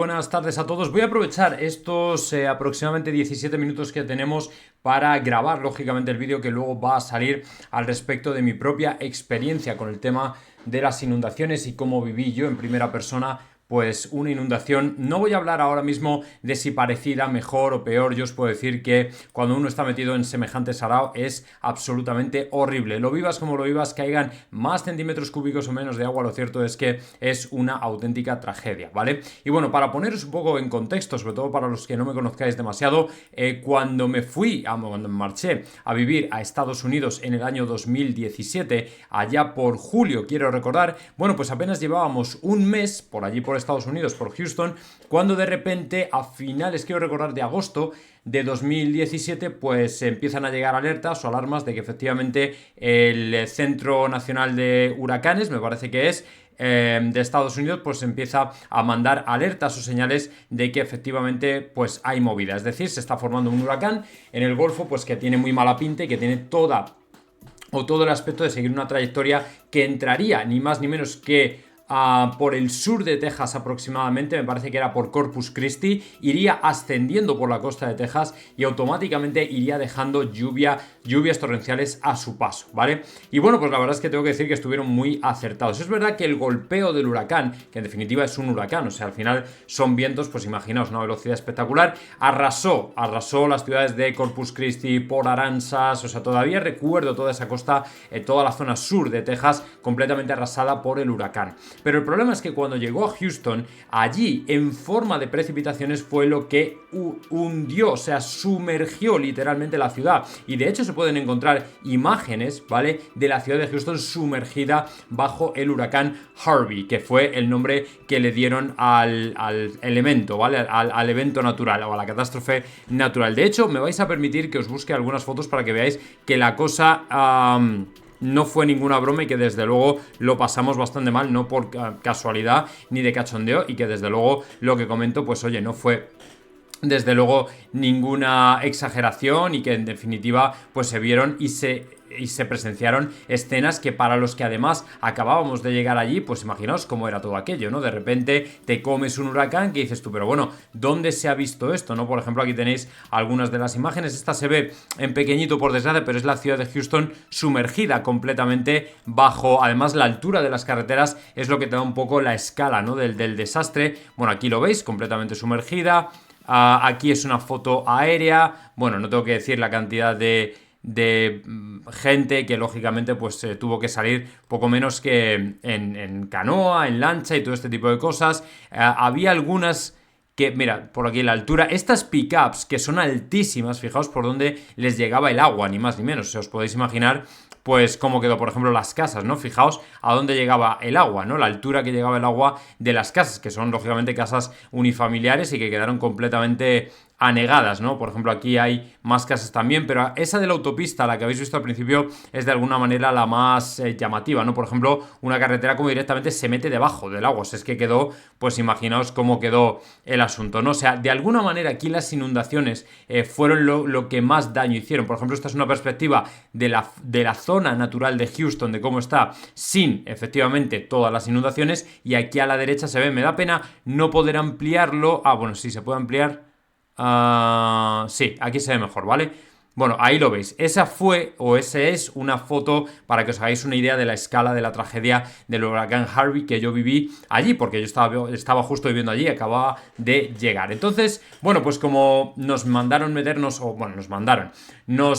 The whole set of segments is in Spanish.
Buenas tardes a todos. Voy a aprovechar estos aproximadamente 17 minutos que tenemos para grabar, lógicamente, el vídeo que luego va a salir al respecto de mi propia experiencia con el tema de las inundaciones y cómo viví yo en primera persona pues una inundación. No voy a hablar ahora mismo de si parecida mejor o peor. Yo os puedo decir que cuando uno está metido en semejante sarao es absolutamente horrible. Lo vivas como lo vivas, caigan más centímetros cúbicos o menos de agua, lo cierto es que es una auténtica tragedia, ¿vale? Y bueno, para poneros un poco en contexto, sobre todo para los que no me conozcáis demasiado, cuando me marché a vivir a Estados Unidos en el año 2017, allá por julio, quiero recordar, bueno, pues apenas llevábamos un mes por allí por Estados Unidos, por Houston, cuando de repente a finales, quiero recordar, de agosto de 2017, pues empiezan a llegar alertas o alarmas de que efectivamente el Centro Nacional de Huracanes, me parece que es, de Estados Unidos, pues empieza a mandar alertas o señales de que efectivamente pues hay movida, es decir, se está formando un huracán en el Golfo, pues que tiene muy mala pinta y que tiene todo el aspecto de seguir una trayectoria que entraría ni más ni menos que por el sur de Texas aproximadamente, me parece que era por Corpus Christi, iría ascendiendo por la costa de Texas y automáticamente iría dejando lluvias torrenciales a su paso, ¿vale? Y bueno, pues la verdad es que tengo que decir que estuvieron muy acertados. Es verdad que el golpeo del huracán, que en definitiva es un huracán, o sea, al final son vientos, pues imaginaos, una velocidad espectacular, arrasó las ciudades de Corpus Christi, por Aransas, o sea, todavía recuerdo toda esa costa, toda la zona sur de Texas completamente arrasada por el huracán. Pero el problema es que cuando llegó a Houston, allí en forma de precipitaciones fue lo que hundió, o sea, sumergió literalmente la ciudad. Y de hecho se pueden encontrar imágenes, ¿vale?, de la ciudad de Houston sumergida bajo el huracán Harvey, que fue el nombre que le dieron al elemento, ¿vale?, al evento natural o a la catástrofe natural. De hecho, me vais a permitir que os busque algunas fotos para que veáis que la cosa no fue ninguna broma y que desde luego lo pasamos bastante mal, no por casualidad ni de cachondeo, y que desde luego lo que comento, pues oye, no fue desde luego ninguna exageración, y que en definitiva pues se vieron y se presenciaron escenas que, para los que además acabábamos de llegar allí, pues imaginaos cómo era todo aquello, ¿no? De repente te comes un huracán que dices tú, pero bueno, ¿dónde se ha visto esto, no? Por ejemplo, aquí tenéis algunas de las imágenes. Esta se ve en pequeñito, por desgracia, pero es la ciudad de Houston sumergida completamente bajo. Además, la altura de las carreteras es lo que te da un poco la escala, ¿no?, del desastre. Bueno, aquí lo veis, completamente sumergida. Aquí es una foto aérea. Bueno, no tengo que decir la cantidad de gente que lógicamente pues tuvo que salir poco menos que en canoa, en lancha y todo este tipo de cosas. Había algunas que, mira, por aquí la altura, estas pickups que son altísimas, fijaos por dónde les llegaba el agua, ni más ni menos. O sea, os podéis imaginar pues cómo quedó, por ejemplo, las casas, ¿no? Fijaos a dónde llegaba el agua, ¿no? La altura que llegaba el agua de las casas, que son lógicamente casas unifamiliares y que quedaron completamente anegadas, ¿no? Por ejemplo, aquí hay más casas también, pero esa de la autopista, la que habéis visto al principio, es de alguna manera la más llamativa, ¿no? Por ejemplo, una carretera como directamente se mete debajo del agua. O sea, es que quedó, pues imaginaos cómo quedó el asunto, ¿no? O sea, de alguna manera aquí las inundaciones fueron lo que más daño hicieron. Por ejemplo, esta es una perspectiva de la zona natural de Houston, de cómo está sin, efectivamente, todas las inundaciones, y aquí a la derecha se ve, me da pena no poder ampliarlo. Bueno, sí, se puede ampliar. Sí, aquí se ve mejor, ¿vale? Bueno, ahí lo veis. Esa es una foto para que os hagáis una idea de la escala de la tragedia del huracán Harvey que yo viví allí, porque yo estaba justo viviendo allí, acababa de llegar. Entonces, bueno, pues como nos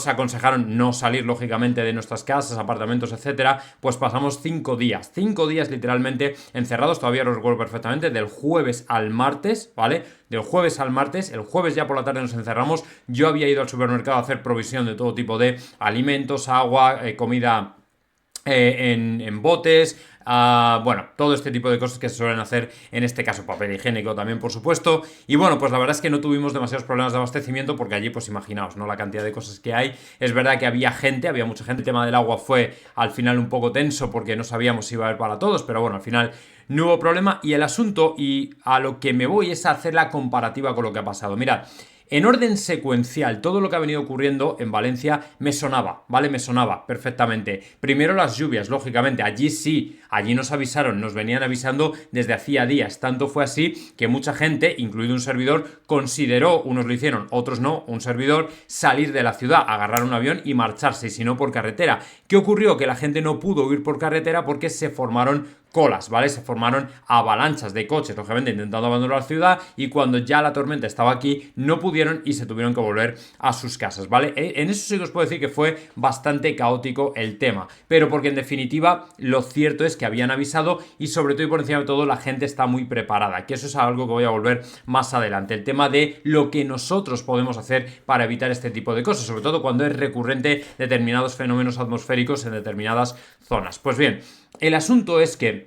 aconsejaron no salir, lógicamente, de nuestras casas, apartamentos, etcétera, pues pasamos 5 días literalmente encerrados. Todavía lo recuerdo perfectamente, del jueves al martes, ¿vale? Del jueves al martes, el jueves ya por la tarde nos encerramos. Yo había ido al supermercado a hacer provisión de todo tipo de alimentos, agua, comida en botes, bueno, todo este tipo de cosas que se suelen hacer en este caso, papel higiénico también, por supuesto. Y bueno, pues la verdad es que no tuvimos demasiados problemas de abastecimiento, porque allí, pues imaginaos, ¿no?, la cantidad de cosas que hay. Es verdad que había mucha gente. El tema del agua fue al final un poco tenso porque no sabíamos si iba a haber para todos, pero bueno, al final no hubo problema. Y el asunto, y a lo que me voy, es a hacer la comparativa con lo que ha pasado. Mirad, En orden secuencial, todo lo que ha venido ocurriendo en Valencia me sonaba, ¿vale? Me sonaba perfectamente. Primero las lluvias, lógicamente, allí sí, allí nos avisaron, nos venían avisando desde hacía días. Tanto fue así que mucha gente, incluido un servidor, consideró, unos lo hicieron, otros no, un servidor, salir de la ciudad, agarrar un avión y marcharse, y si no por carretera. ¿Qué ocurrió? Que la gente no pudo huir por carretera porque se formaron colas, ¿vale? Se formaron avalanchas de coches, lógicamente intentando abandonar la ciudad, y cuando ya la tormenta estaba aquí, no pudieron y se tuvieron que volver a sus casas, ¿vale? En eso sí que os puedo decir que fue bastante caótico el tema, pero porque en definitiva lo cierto es que habían avisado y sobre todo y por encima de todo la gente está muy preparada, que eso es algo que voy a volver más adelante, el tema de lo que nosotros podemos hacer para evitar este tipo de cosas, sobre todo cuando es recurrente determinados fenómenos atmosféricos en determinadas zonas. Pues bien, el asunto es que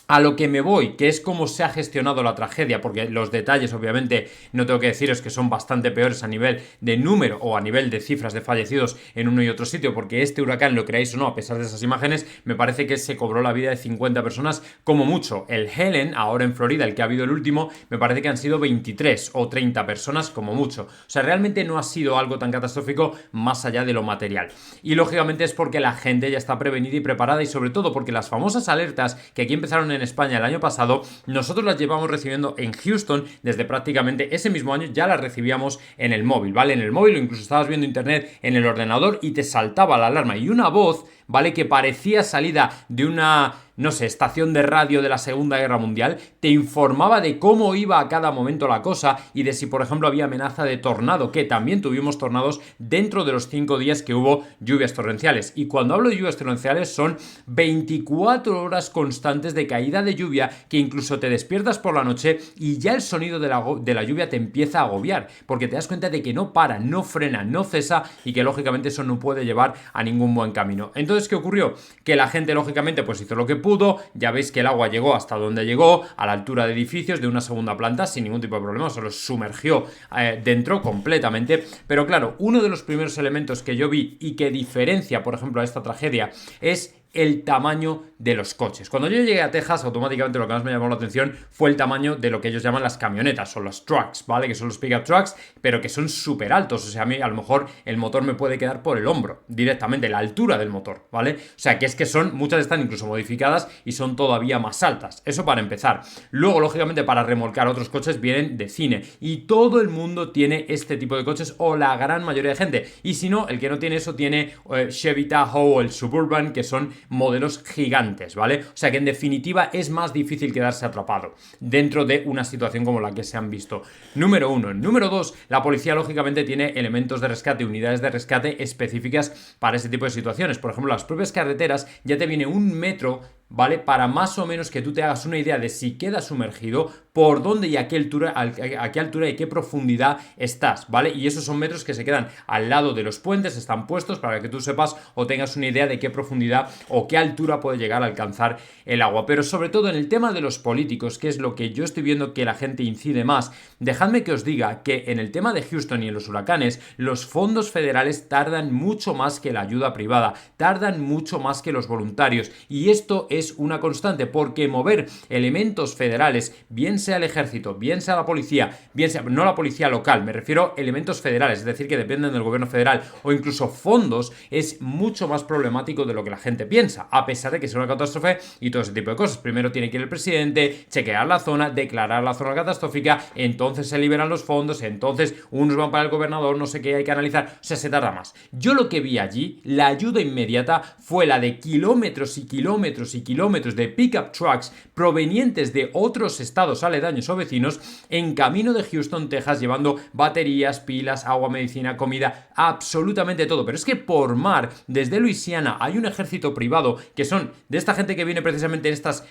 a lo que me voy, que es cómo se ha gestionado la tragedia, porque los detalles obviamente no tengo que deciros que son bastante peores a nivel de número o a nivel de cifras de fallecidos en uno y otro sitio, porque este huracán, lo creáis o no, a pesar de esas imágenes, me parece que se cobró la vida de 50 personas como mucho. El Helen, ahora en Florida, el que ha habido el último, me parece que han sido 23 o 30 personas como mucho. O sea, realmente no ha sido algo tan catastrófico más allá de lo material. Y lógicamente es porque la gente ya está prevenida y preparada, y sobre todo porque las famosas alertas que aquí empezaron en España el año pasado, nosotros las llevamos recibiendo en Houston desde prácticamente ese mismo año, ya las recibíamos en el móvil, ¿vale? En el móvil, o incluso estabas viendo internet en el ordenador y te saltaba la alarma y una voz, ¿vale? Que parecía salida de una, no sé, estación de radio de la Segunda Guerra Mundial, te informaba de cómo iba a cada momento la cosa y de si, por ejemplo, había amenaza de tornado, que también tuvimos tornados dentro de los 5 días que hubo lluvias torrenciales. Y cuando hablo de lluvias torrenciales son 24 horas constantes de caída de lluvia, que incluso te despiertas por la noche y ya el sonido de la lluvia te empieza a agobiar, porque te das cuenta de que no para, no frena, no cesa, y que lógicamente eso no puede llevar a ningún buen camino. Entonces, ¿qué ocurrió? Que la gente lógicamente pues hizo lo que pudo. Ya veis que el agua llegó hasta donde llegó, a la altura de edificios de una segunda planta sin ningún tipo de problema, se los sumergió dentro completamente. Pero claro, uno de los primeros elementos que yo vi y que diferencia, por ejemplo, a esta tragedia es el tamaño de los coches. Cuando yo llegué a Texas, automáticamente lo que más me llamó la atención fue el tamaño de lo que ellos llaman las camionetas, o los trucks, ¿vale? Que son los pickup trucks, pero que son súper altos. O sea, a mí a lo mejor el motor me puede quedar por el hombro, directamente, la altura del motor, ¿vale? O sea, que es que son, muchas están incluso modificadas y son todavía más altas. Eso para empezar. Luego, lógicamente, para remolcar otros coches vienen de cine. Y todo el mundo tiene este tipo de coches, o la gran mayoría de gente. Y si no, el que no tiene eso tiene Chevy Tahoe o el Suburban, que son modelos gigantes, ¿vale? O sea que en definitiva es más difícil quedarse atrapado dentro de una situación como la que se han visto. Número 1. Número 2, la policía lógicamente tiene elementos de rescate, unidades de rescate específicas para este tipo de situaciones. Por ejemplo, las propias carreteras ya te viene un metro, ¿vale? Para más o menos que tú te hagas una idea de si quedas sumergido, por dónde y a qué altura y qué profundidad estás, ¿vale? Y esos son metros que se quedan al lado de los puentes, están puestos para que tú sepas o tengas una idea de qué profundidad o qué altura puede llegar a alcanzar el agua. Pero sobre todo en el tema de los políticos, que es lo que yo estoy viendo que la gente incide más, dejadme que os diga que en el tema de Houston y en los huracanes, los fondos federales tardan mucho más que la ayuda privada, tardan mucho más que los voluntarios, y esto es una constante, porque mover elementos federales, bien sea el ejército, bien sea la policía, bien sea, no la policía local, me refiero a elementos federales, es decir, que dependen del gobierno federal, o incluso fondos, es mucho más problemático de lo que la gente piensa, a pesar de que sea una catástrofe y todo ese tipo de cosas. Primero tiene que ir el presidente, chequear la zona, declarar la zona catastrófica, entonces se liberan los fondos, entonces unos van para el gobernador, no sé qué hay que analizar, o sea, se tarda más. Yo lo que vi allí, la ayuda inmediata fue la de kilómetros y kilómetros y kilómetros de pickup trucks provenientes de otros estados aledaños o vecinos en camino de Houston, Texas, llevando baterías, pilas, agua, medicina, comida, absolutamente todo. Pero es que por mar, desde Luisiana, hay un ejército privado que son de esta gente que viene precisamente en estas,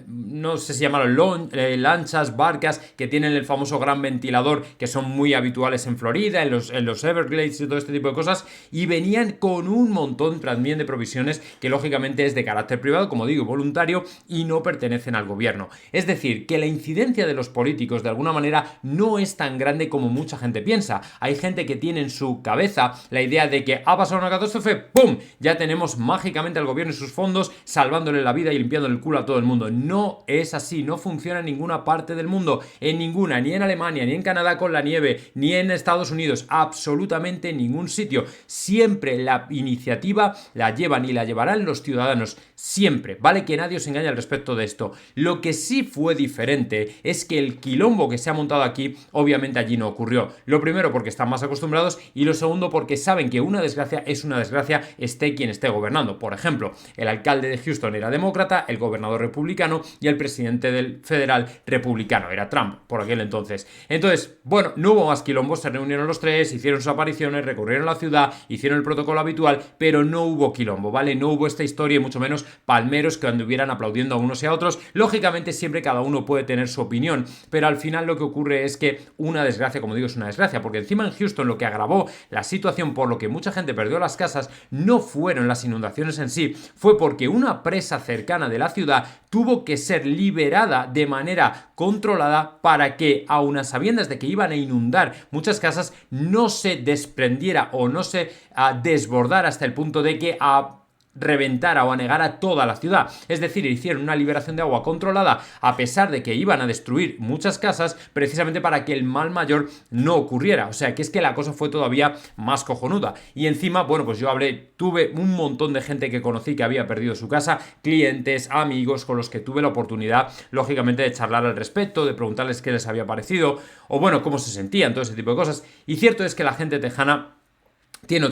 no sé si llamarlo lanchas, barcas, que tienen el famoso gran ventilador, que son muy habituales en Florida, en los Everglades y todo este tipo de cosas, y venían con un montón también de provisiones que lógicamente es de carácter privado, como digo, voluntario, y no pertenecen al gobierno. Es decir, que la incidencia de los políticos de alguna manera no es tan grande como mucha gente piensa. Hay gente que tiene en su cabeza la idea de que ha pasado una catástrofe, ¡pum! Ya tenemos mágicamente al gobierno y sus fondos salvándole la vida y limpiándole el culo a todo el mundo. No es así, no funciona en ninguna parte del mundo, en ninguna, ni en Alemania, ni en Canadá con la nieve, ni en Estados Unidos, absolutamente en ningún sitio. Siempre la iniciativa la llevan y la llevarán los ciudadanos, siempre, ¿vale? Que nadie os engañe al respecto de esto. Lo que sí fue diferente es que el quilombo que se ha montado aquí, obviamente allí no ocurrió. Lo primero porque están más acostumbrados y lo segundo porque saben que una desgracia es una desgracia esté quien esté gobernando. Por ejemplo, el alcalde de Houston era demócrata, el gobernador republicano y el presidente del federal republicano, era Trump por aquel entonces. Entonces, bueno, no hubo más quilombos, se reunieron los tres, hicieron sus apariciones, recorrieron la ciudad, hicieron el protocolo habitual, pero no hubo quilombo, ¿vale? No hubo esta historia y mucho menos palmeros que anduvieran aplaudiendo a unos y a otros. Lógicamente siempre cada uno puede tener su opinión, pero al final lo que ocurre es que una desgracia, como digo, es una desgracia, porque encima en Houston lo que agravó la situación por lo que mucha gente perdió las casas no fueron las inundaciones en sí, fue porque una presa cercana de la ciudad tuvo que ser liberada de manera controlada para que, aun a sabiendas de que iban a inundar muchas casas, no se desprendiera o no se desbordara hasta el punto de que reventara o anegara toda la ciudad. Es decir, hicieron una liberación de agua controlada a pesar de que iban a destruir muchas casas, precisamente para que el mal mayor no ocurriera. O sea, que es que la cosa fue todavía más cojonuda. Y encima, bueno, pues yo tuve un montón de gente que conocí que había perdido su casa, clientes, amigos con los que tuve la oportunidad, lógicamente, de charlar al respecto, de preguntarles qué les había parecido, o bueno, cómo se sentían, todo ese tipo de cosas. Y cierto es que la gente tejana tiene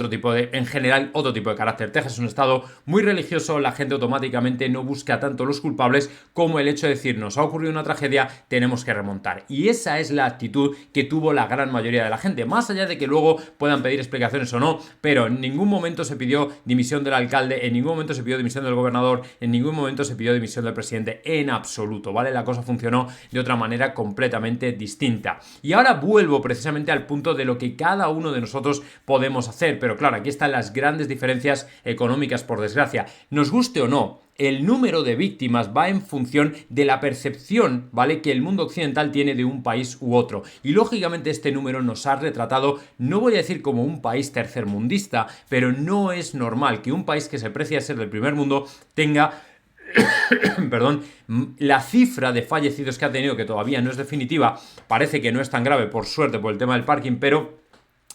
en general, otro tipo de carácter. Texas es un estado muy religioso, la gente automáticamente no busca tanto los culpables como el hecho de decir, nos ha ocurrido una tragedia, tenemos que remontar. Y esa es la actitud que tuvo la gran mayoría de la gente, más allá de que luego puedan pedir explicaciones o no, pero en ningún momento se pidió dimisión del alcalde, en ningún momento se pidió dimisión del gobernador, en ningún momento se pidió dimisión del presidente, en absoluto, ¿vale? La cosa funcionó de otra manera completamente distinta. Y ahora vuelvo precisamente al punto de lo que cada uno de nosotros podemos hacer. Pero claro, aquí están las grandes diferencias económicas, por desgracia. Nos guste o no, el número de víctimas va en función de la percepción, ¿vale?, que el mundo occidental tiene de un país u otro. Y lógicamente este número nos ha retratado, no voy a decir como un país tercermundista, pero no es normal que un país que se precia ser del primer mundo tenga perdón, la cifra de fallecidos que ha tenido, que todavía no es definitiva, parece que no es tan grave, por suerte, por el tema del parking, pero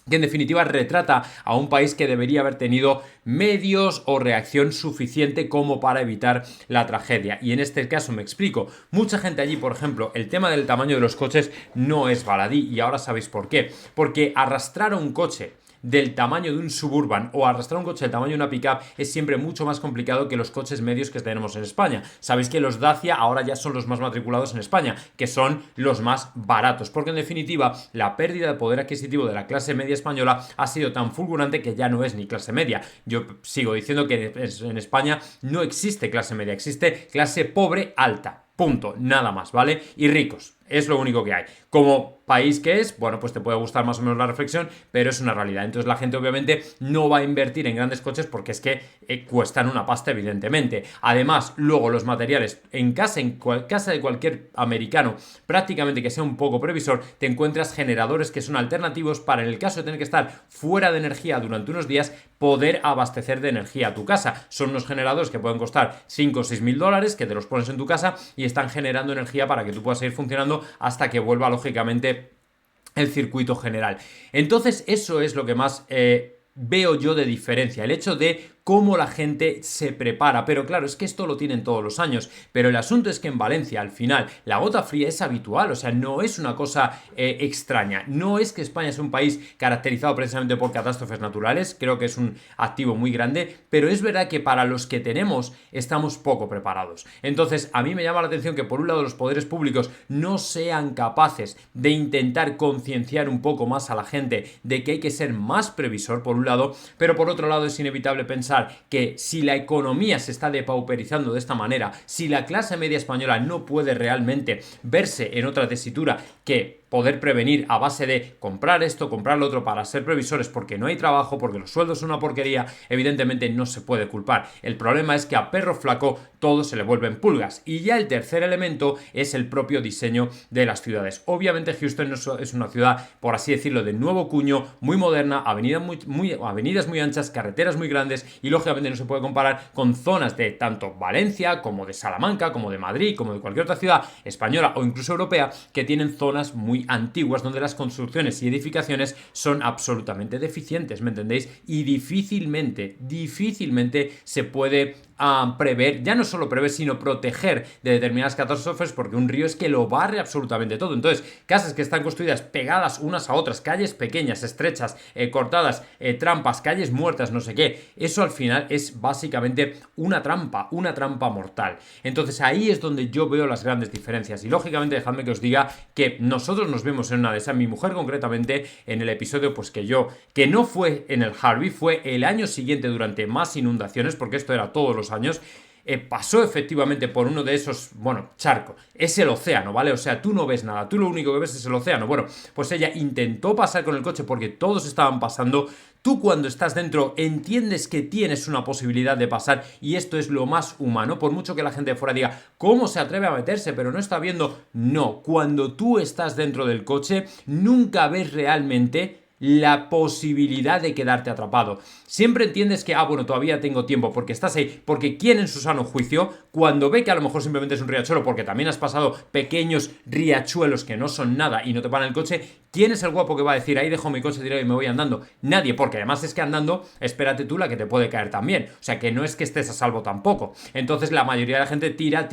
que en definitiva retrata a un país que debería haber tenido medios o reacción suficiente como para evitar la tragedia. Y en este caso me explico. Mucha gente allí, por ejemplo, el tema del tamaño de los coches no es baladí, y ahora sabéis por qué. Porque arrastrar a un coche del tamaño de un Suburban o arrastrar un coche del tamaño de una pickup es siempre mucho más complicado que los coches medios que tenemos en España. Sabéis que los Dacia ahora ya son los más matriculados en España, que son los más baratos, porque en definitiva la pérdida de poder adquisitivo de la clase media española ha sido tan fulgurante que ya no es ni clase media. Yo sigo diciendo que en España no existe clase media, existe clase pobre alta. Punto, nada más, ¿vale? Y ricos, es lo único que hay. Como país que es, bueno, pues te puede gustar más o menos la reflexión, pero es una realidad. Entonces la gente obviamente no va a invertir en grandes coches porque es que cuestan una pasta, evidentemente. Además, luego los materiales en casa de cualquier americano, prácticamente que sea un poco previsor, te encuentras generadores que son alternativos para, en el caso de tener que estar fuera de energía durante unos días, poder abastecer de energía a tu casa. Son unos generadores que pueden costar 5 o 6 mil dólares, que te los pones en tu casa y están generando energía para que tú puedas seguir funcionando hasta que vuelva, lógicamente, el circuito general. Entonces eso es lo que más veo yo de diferencia, el hecho de cómo la gente se prepara. Pero claro, es que esto lo tienen todos los años, pero el asunto es que en Valencia, al final, la gota fría es habitual, o sea, no es una cosa extraña. No es que España sea un país caracterizado precisamente por catástrofes naturales, creo que es un activo muy grande, pero es verdad que para los que tenemos estamos poco preparados. Entonces, a mí me llama la atención que por un lado los poderes públicos no sean capaces de intentar concienciar un poco más a la gente de que hay que ser más previsor, por un lado, pero por otro lado es inevitable pensar pensar que si la economía se está depauperizando de esta manera, si la clase media española no puede realmente verse en otra tesitura que poder prevenir a base de comprar esto, comprar lo otro para ser previsores porque no hay trabajo, porque los sueldos son una porquería, evidentemente no se puede culpar. El problema es que a perro flaco todo se le vuelven pulgas. Y ya el tercer elemento es el propio diseño de las ciudades. Obviamente Houston es una ciudad, por así decirlo, de nuevo cuño, muy moderna, avenidas muy anchas, carreteras muy grandes y lógicamente no se puede comparar con zonas de tanto Valencia como de Salamanca, como de Madrid, como de cualquier otra ciudad española o incluso europea que tienen zonas muy antiguas donde las construcciones y edificaciones son absolutamente deficientes, ¿me entendéis? Y difícilmente se puede prever, ya no solo prever, sino proteger de determinadas catástrofes porque un río es que lo barre absolutamente todo. Entonces, casas que están construidas pegadas unas a otras, calles pequeñas, estrechas, cortadas, trampas, calles muertas, no sé qué, eso al final es básicamente una trampa mortal. Entonces ahí es donde yo veo las grandes diferencias y lógicamente dejadme que os diga que nosotros nos vemos en una de esas, mi mujer concretamente, en el episodio pues que no fue en el Harvey, fue el año siguiente durante más inundaciones, porque esto era todos los años, pasó efectivamente por uno de esos, charcos, es el océano, ¿vale? O sea, tú no ves nada, tú lo único que ves es el océano. Bueno, pues ella intentó pasar con el coche porque todos estaban pasando. Tú cuando estás dentro entiendes que tienes una posibilidad de pasar y esto es lo más humano, por mucho que la gente de fuera diga, ¿cómo se atreve a meterse? Pero no está viendo. No, cuando tú estás dentro del coche, nunca ves realmente la posibilidad de quedarte atrapado. Siempre entiendes que, todavía tengo tiempo porque estás ahí, porque ¿quién en su sano juicio, cuando ve que a lo mejor simplemente es un riachuelo, porque también has pasado pequeños riachuelos que no son nada y no te paran el coche, ¿quién es el guapo que va a decir, ahí dejo mi coche tirado y me voy andando? Nadie, porque además es que andando, espérate tú la que te puede caer también. O sea, que no es que estés a salvo tampoco. Entonces la mayoría de la gente tira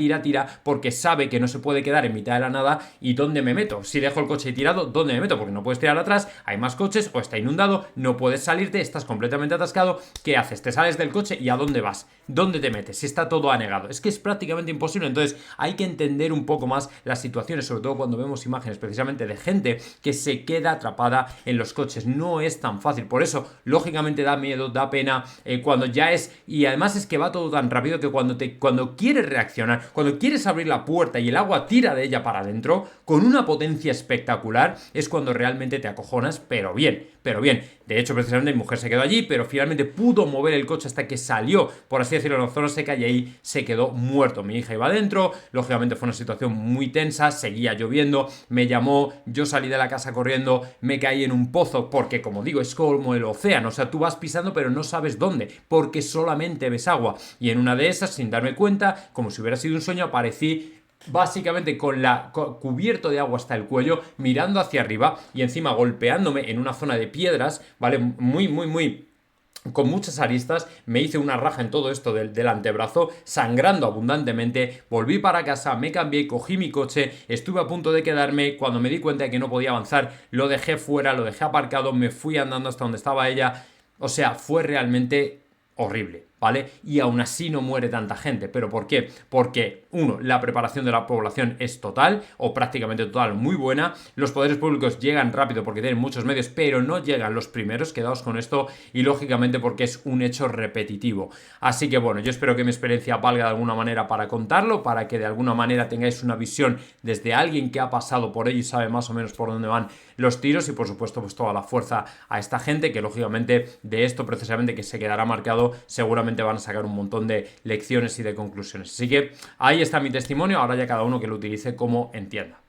porque sabe que no se puede quedar en mitad de la nada. ¿Y dónde me meto? Si dejo el coche tirado, ¿dónde me meto? Porque no puedes tirar atrás, hay más coches o está inundado, no puedes salirte, estás completamente atascado. ¿Qué haces? Te sales del coche y ¿a dónde vas? ¿Dónde te metes? Si está todo anegado. Es que es prácticamente imposible. Entonces hay que entender un poco más las situaciones, sobre todo cuando vemos imágenes precisamente de gente que se queda atrapada en los coches. No es tan fácil. Por eso, lógicamente da miedo, da pena cuando ya es... Y además es que va todo tan rápido que cuando quieres reaccionar, cuando quieres abrir la puerta y el agua tira de ella para adentro, con una potencia espectacular, es cuando realmente te acojonas, pero bien. De hecho, precisamente mi mujer se quedó allí, pero finalmente pudo mover el coche hasta que salió, por así decirlo, en la zona seca y ahí se quedó muerto. Mi hija iba adentro, lógicamente fue una situación muy tensa, seguía lloviendo, me llamó, yo salí de la casa corriendo, me caí en un pozo porque, como digo, es como el océano, o sea, tú vas pisando pero no sabes dónde, porque solamente ves agua. Y en una de esas, sin darme cuenta, como si hubiera sido un sueño, aparecí básicamente cubierto de agua hasta el cuello, mirando hacia arriba y encima golpeándome en una zona de piedras, ¿vale? Muy con muchas aristas, me hice una raja en todo esto del antebrazo, sangrando abundantemente, volví para casa, me cambié, cogí mi coche, estuve a punto de quedarme, cuando me di cuenta de que no podía avanzar, lo dejé fuera, lo dejé aparcado, me fui andando hasta donde estaba ella, o sea, fue realmente horrible, ¿vale? Y aún así no muere tanta gente. ¿Pero por qué? Porque, uno, la preparación de la población es total, o prácticamente total, muy buena. Los poderes públicos llegan rápido porque tienen muchos medios, pero no llegan los primeros, quedaos con esto, y lógicamente porque es un hecho repetitivo. Así que bueno, yo espero que mi experiencia valga de alguna manera para contarlo, para que de alguna manera tengáis una visión desde alguien que ha pasado por ello y sabe más o menos por dónde van los tiros, y por supuesto pues toda la fuerza a esta gente que lógicamente de esto precisamente que se quedará marcado seguramente van a sacar un montón de lecciones y de conclusiones. Así que ahí está mi testimonio, ahora ya cada uno que lo utilice como entienda.